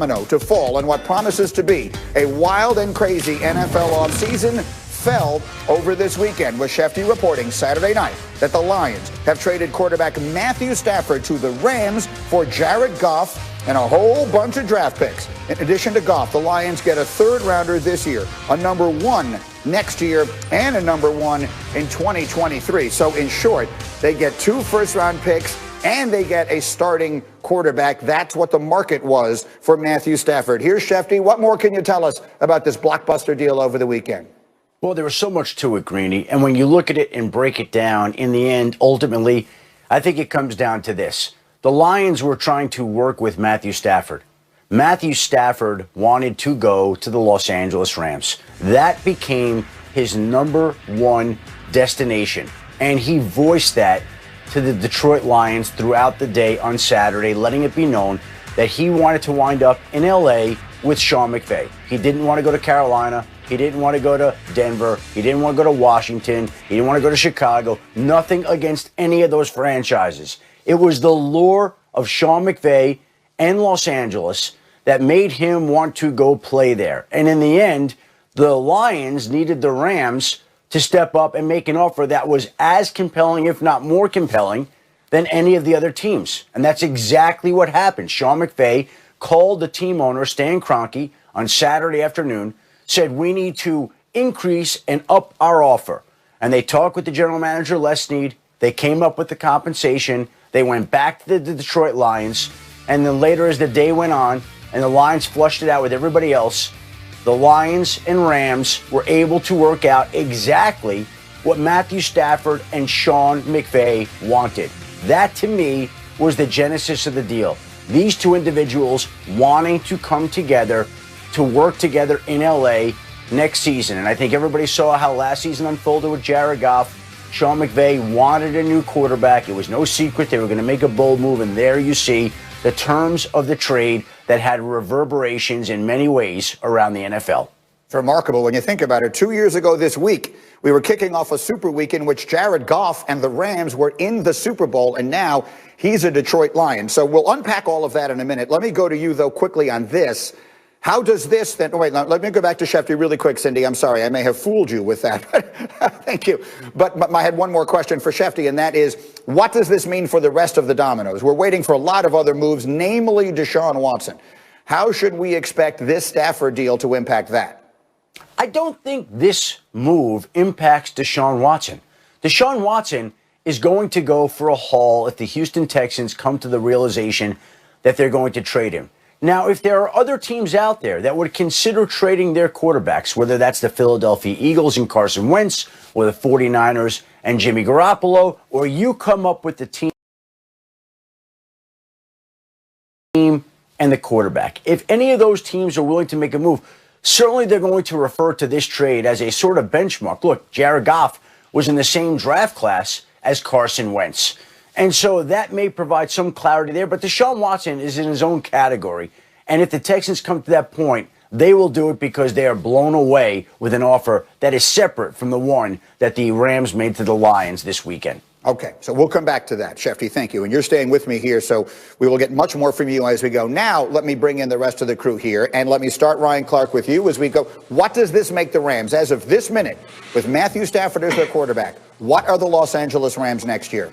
To fall in what promises to be a wild and crazy NFL offseason fell over this weekend, with Shefty reporting Saturday night that the Lions have traded quarterback Matthew Stafford to the Rams for Jared Goff and a whole bunch of draft picks. In addition to Goff, the Lions get a third-rounder this year, a number 1 next year, and a number 1 in 2023. So in short, they get 2 first-round picks and they get a starting quarterback. That's what the market was for Matthew Stafford. Here's Shefty. What more can you tell us about this blockbuster deal over the weekend? Well, there was so much to it, Greeny. And when you look at it and break it down, in the end, ultimately, I think it comes down to this. The Lions were trying to work with Matthew Stafford. Matthew Stafford wanted to go to the Los Angeles Rams. That became his number 1 destination. And he voiced that to the Detroit Lions throughout the day on Saturday, letting it be known that he wanted to wind up in L.A. with Sean McVay. He didn't want to go to Carolina. He didn't want to go to Denver. He didn't want to go to Washington. He didn't want to go to Chicago. Nothing against any of those franchises. It was the lure of Sean McVay and Los Angeles that made him want to go play there. And in the end, the Lions needed the Rams to step up and make an offer that was as compelling, if not more compelling, than any of the other teams. And that's exactly what happened. Sean McVay called the team owner, Stan Kroenke, on Saturday afternoon, said, we need to increase and up our offer. And they talked with the general manager, Les Snead. They came up with the compensation. They went back to the Detroit Lions. And then later, as the day went on, and the Lions flushed it out with everybody else, the Lions and Rams were able to work out exactly what Matthew Stafford and Sean McVay wanted. That, to me, was the genesis of the deal. These two individuals wanting to come together to work together in L.A. next season. And I think everybody saw how last season unfolded with Jared Goff. Sean McVay wanted a new quarterback. It was no secret they were going to make a bold move. And there you see the terms of the trade that had reverberations in many ways around the NFL. It's remarkable when you think about it. 2 years ago this week, we were kicking off a Super Week in which Jared Goff and the Rams were in the Super Bowl, and now he's a Detroit Lion. So we'll unpack all of that in a minute. Let me go to you, though, quickly on this. How does this then, wait, let me go back to Shefty really quick, Cindy. I'm sorry, I may have fooled you with that. Thank you. But I had one more question for Shefty, and that is, what does this mean for the rest of the dominoes? We're waiting for a lot of other moves, namely Deshaun Watson. How should we expect this Stafford deal to impact that? I don't think this move impacts Deshaun Watson. Deshaun Watson is going to go for a haul if the Houston Texans come to the realization that they're going to trade him. Now, if there are other teams out there that would consider trading their quarterbacks, whether that's the Philadelphia Eagles and Carson Wentz, or the 49ers and Jimmy Garoppolo, or you come up with the team and the quarterback. If any of those teams are willing to make a move, certainly they're going to refer to this trade as a sort of benchmark. Look, Jared Goff was in the same draft class as Carson Wentz. And so that may provide some clarity there. But Deshaun Watson is in his own category. And if the Texans come to that point, they will do it because they are blown away with an offer that is separate from the one that the Rams made to the Lions this weekend. Okay, so we'll come back to that. Shefty, thank you. And you're staying with me here, so we will get much more from you as we go. Now, let me bring in the rest of the crew here, and let me start, Ryan Clark, with you as we go. What does this make the Rams? As of this minute, with Matthew Stafford as their quarterback, what are the Los Angeles Rams next year?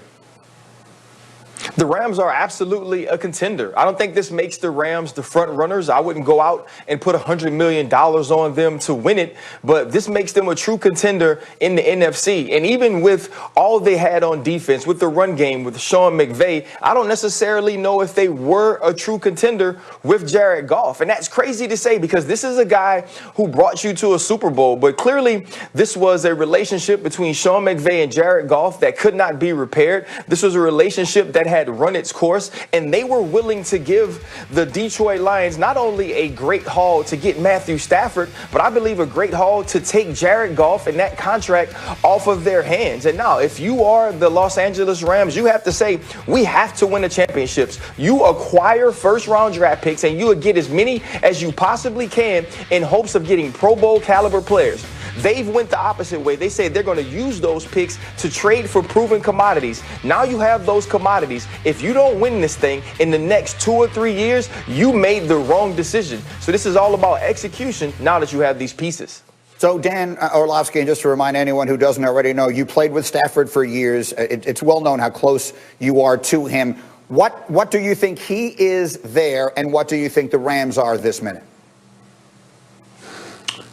The Rams are absolutely a contender. I don't think this makes the Rams the front runners. I wouldn't go out and put $100 million on them to win it, but this makes them a true contender in the NFC. And even with all they had on defense, with the run game, with Sean McVay, I don't necessarily know if they were a true contender with Jared Goff. And that's crazy to say because this is a guy who brought you to a Super Bowl. But clearly, this was a relationship between Sean McVay and Jared Goff that could not be repaired. This was a relationship that had run its course, and they were willing to give the Detroit Lions not only a great haul to get Matthew Stafford, but I believe a great haul to take Jared Goff and that contract off of their hands. And now, if you are the Los Angeles Rams, you have to say, we have to win the championships. You acquire first-round draft picks, and you would get as many as you possibly can in hopes of getting Pro Bowl caliber players. They've went the opposite way. They say they're going to use those picks to trade for proven commodities. Now you have those commodities. If you don't win this thing in the next 2 or 3 years, you made the wrong decision. So this is all about execution now that you have these pieces. So, Dan Orlovsky, and just to remind anyone who doesn't already know, you played with Stafford for years. It's well known how close you are to him. What do you think he is there, and what do you think the Rams are this minute?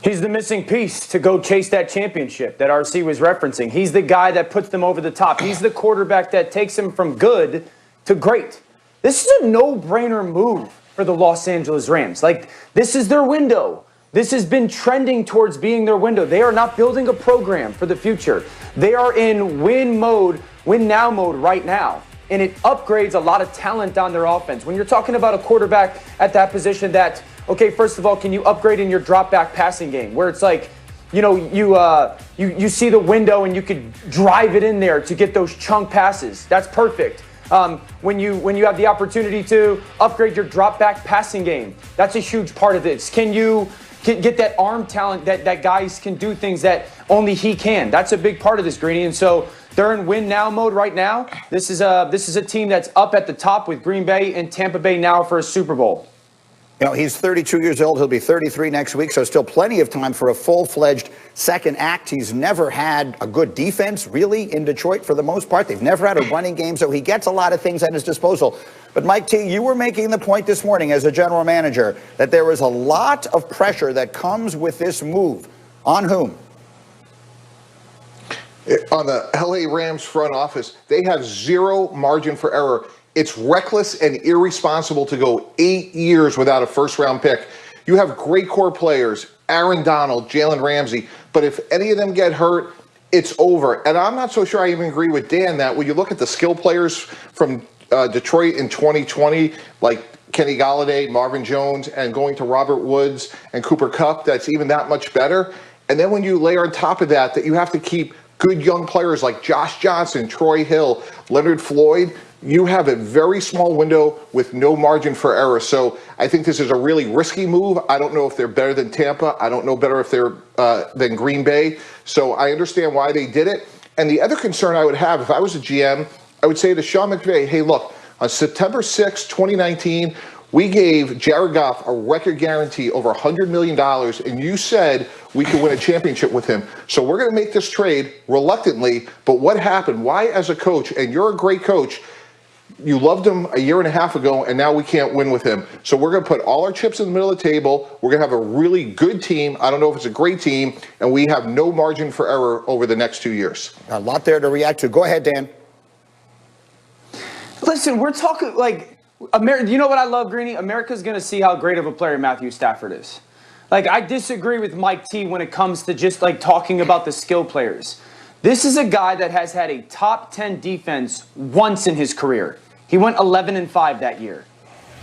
He's the missing piece to go chase that championship that RC was referencing. He's the guy that puts them over the top. He's the quarterback that takes them from good to great. This is a no-brainer move for the Los Angeles Rams. Like, this is their window. This has been trending towards being their window. They are not building a program for the future. They are in win mode, win now mode right now. And it upgrades a lot of talent on their offense. When you're talking about a quarterback at that position that, okay, first of all, can you upgrade in your drop back passing game where it's like, you know, you see the window and you could drive it in there to get those chunk passes. That's perfect. When you have the opportunity to upgrade your drop back passing game, that's a huge part of this. Can you get that arm talent that guys can do things that only he can? That's a big part of this, Greeny. And so they're in win now mode right now. This is a team that's up at the top with Green Bay and Tampa Bay now for a Super Bowl. You know, he's 32 years old. He'll be 33 next week, so still plenty of time for a full-fledged second act. He's never had a good defense, really, in Detroit for the most part. They've never had a running game, so he gets a lot of things at his disposal. But, Mike T., you were making the point this morning as a general manager that there is a lot of pressure that comes with this move. On whom? On the LA Rams front office, they have zero margin for error. It's reckless and irresponsible to go 8 years without a first-round pick. You have great core players, Aaron Donald, Jalen Ramsey, but if any of them get hurt, it's over. And I'm not so sure I even agree with Dan that when you look at the skill players from Detroit in 2020, like Kenny Golladay, Marvin Jones, and going to Robert Woods and Cooper Kupp, that's even that much better. And then when you layer on top of that you have to keep good young players like Josh Johnson, Troy Hill, Leonard Floyd, you have a very small window with no margin for error. So I think this is a really risky move. I don't know if they're better than Tampa. I don't know better if they're than Green Bay. So I understand why they did it. And the other concern I would have, if I was a GM, I would say to Sean McVay, hey, look, on September 6, 2019, we gave Jared Goff a record guarantee over $100 million, and you said we could win a championship with him. So we're going to make this trade reluctantly. But what happened? Why, as a coach, and you're a great coach, you loved him a year and a half ago, and now we can't win with him. So we're going to put all our chips in the middle of the table. We're going to have a really good team. I don't know if it's a great team, and we have no margin for error over the next 2 years. A lot there to react to. Go ahead, Dan. Listen, we're talking like America. You know what I love, Greeny? America's going to see how great of a player Matthew Stafford is. Like, I disagree with Mike T when it comes to just like talking about the skill players. This is a guy that has had a top 10 defense once in his career. He went 11-5 that year.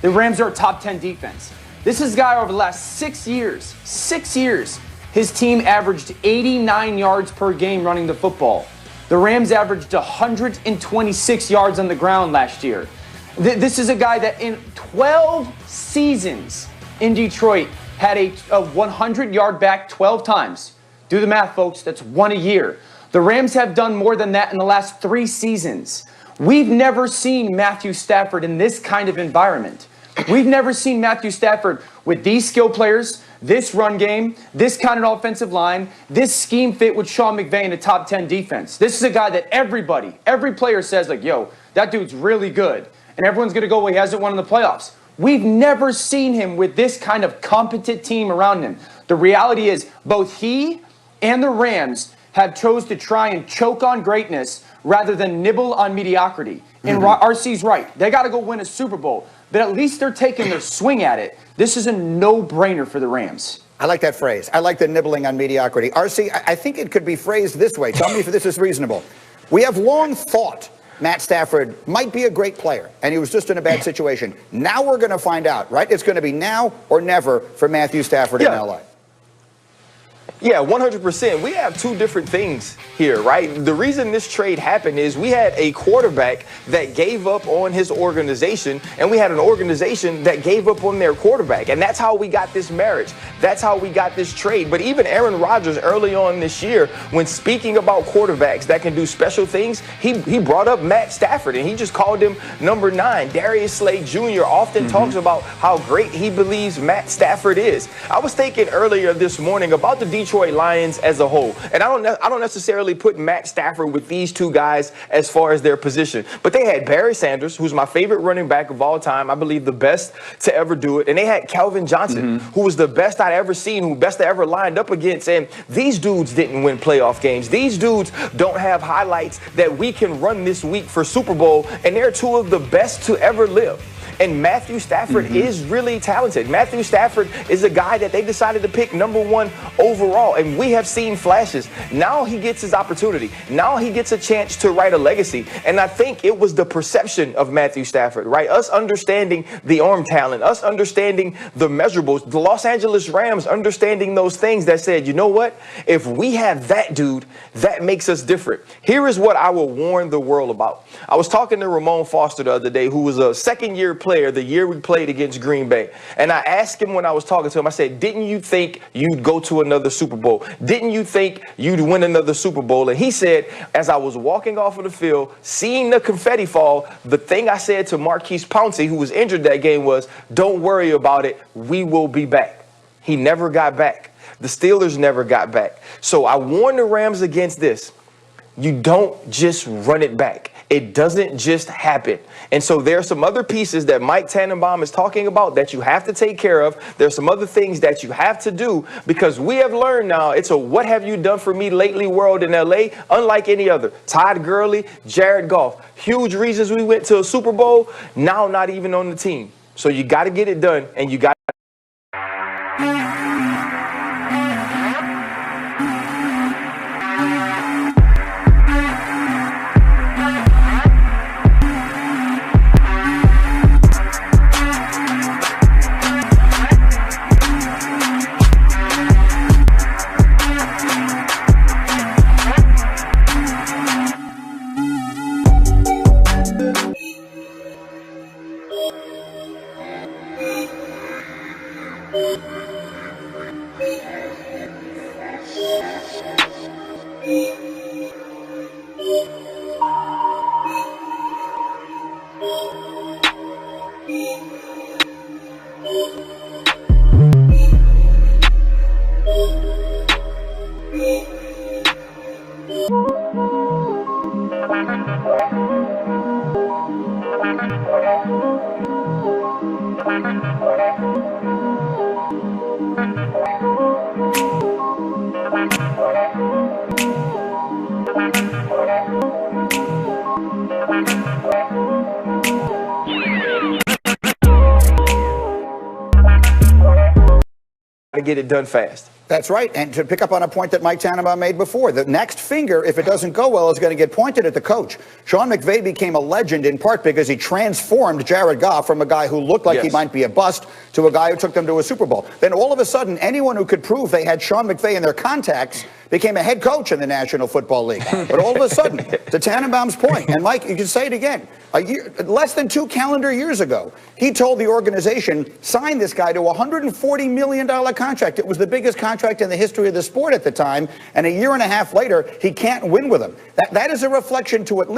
The Rams are a top 10 defense. This is a guy over the last 6 years, his team averaged 89 yards per game running the football. The Rams averaged 126 yards on the ground last year. This is a guy that in 12 seasons in Detroit had a 100-yard back 12 times. Do the math, folks. That's one a year. The Rams have done more than that in the last 3 seasons. We've never seen Matthew Stafford in this kind of environment. We've never seen Matthew Stafford with these skill players, this run game, this kind of offensive line, this scheme fit with Sean McVay in a top 10 defense. This is a guy that every player says, like, yo, that dude's really good. And everyone's going to go, well, he hasn't won in the playoffs. We've never seen him with this kind of competent team around him. The reality is both he and the Rams have chose to try and choke on greatness rather than nibble on mediocrity. And RC's right. They got to go win a Super Bowl. But at least they're taking their swing at it. This is a no-brainer for the Rams. I like that phrase. I like the nibbling on mediocrity. RC, I think it could be phrased this way. Tell me if this is reasonable. We have long thought Matt Stafford might be a great player, and he was just in a bad situation. Now we're going to find out, right? It's going to be now or never for Matthew Stafford in L.A. Yeah, 100%. We have two different things here, right? The reason this trade happened is we had a quarterback that gave up on his organization, and we had an organization that gave up on their quarterback. And that's how we got this marriage. That's how we got this trade. But even Aaron Rodgers early on this year, when speaking about quarterbacks that can do special things, he brought up Matt Stafford, and he just called him number 9. Darius Slay Jr. often talks about how great he believes Matt Stafford is. I was thinking earlier this morning about the Detroit Lions as a whole, and I don't necessarily put Matt Stafford with these two guys as far as their position, but they had Barry Sanders, who's my favorite running back of all time, I believe the best to ever do it, and they had Calvin Johnson, who was the best I'd ever seen, who best I ever lined up against, and these dudes didn't win playoff games. These dudes don't have highlights that we can run this week for Super Bowl, and they're two of the best to ever live. And Matthew Stafford is really talented. Matthew Stafford is a guy that they decided to pick number 1 overall. And we have seen flashes. Now he gets his opportunity. Now he gets a chance to write a legacy. And I think it was the perception of Matthew Stafford, right? Us understanding the arm talent, us understanding the measurables, the Los Angeles Rams understanding those things that said, you know what? If we have that dude, that makes us different. Here is what I will warn the world about. I was talking to Ramon Foster the other day, who was a second-year player the year we played against Green Bay. And I asked him when I was talking to him, I said, didn't you think you'd go to another Super Bowl? Didn't you think you'd win another Super Bowl? And he said, as I was walking off of the field, seeing the confetti fall, the thing I said to Marquise Pouncey, who was injured that game, was, don't worry about it. We will be back. He never got back. The Steelers never got back. So I warn the Rams against this. You don't just run it back. It doesn't just happen. And so there are some other pieces that Mike Tannenbaum is talking about that you have to take care of. There's some other things that you have to do, because we have learned now it's a what have you done for me lately world in LA, unlike any other. Todd Gurley, Jared Goff, huge reasons we went to a Super Bowl, now not even on the team. So you got to get it done, and you got to get it done fast. That's right. And to pick up on a point that Mike Tannenbaum made before, the next finger, if it doesn't go well, is going to get pointed at the coach. Sean McVay became a legend in part because he transformed Jared Goff from a guy who looked like he might be a bust to a guy who took them to a Super Bowl. Then all of a sudden, anyone who could prove they had Sean McVay in their contacts became a head coach in the National Football League. But all of a sudden, to Tannenbaum's point, and Mike, you can say it again, less than 2 calendar years ago, he told the organization, sign this guy to a $140 million contract. It was the biggest contract in the history of the sport at the time, and a year and a half later, he can't win with him. That is a reflection to at least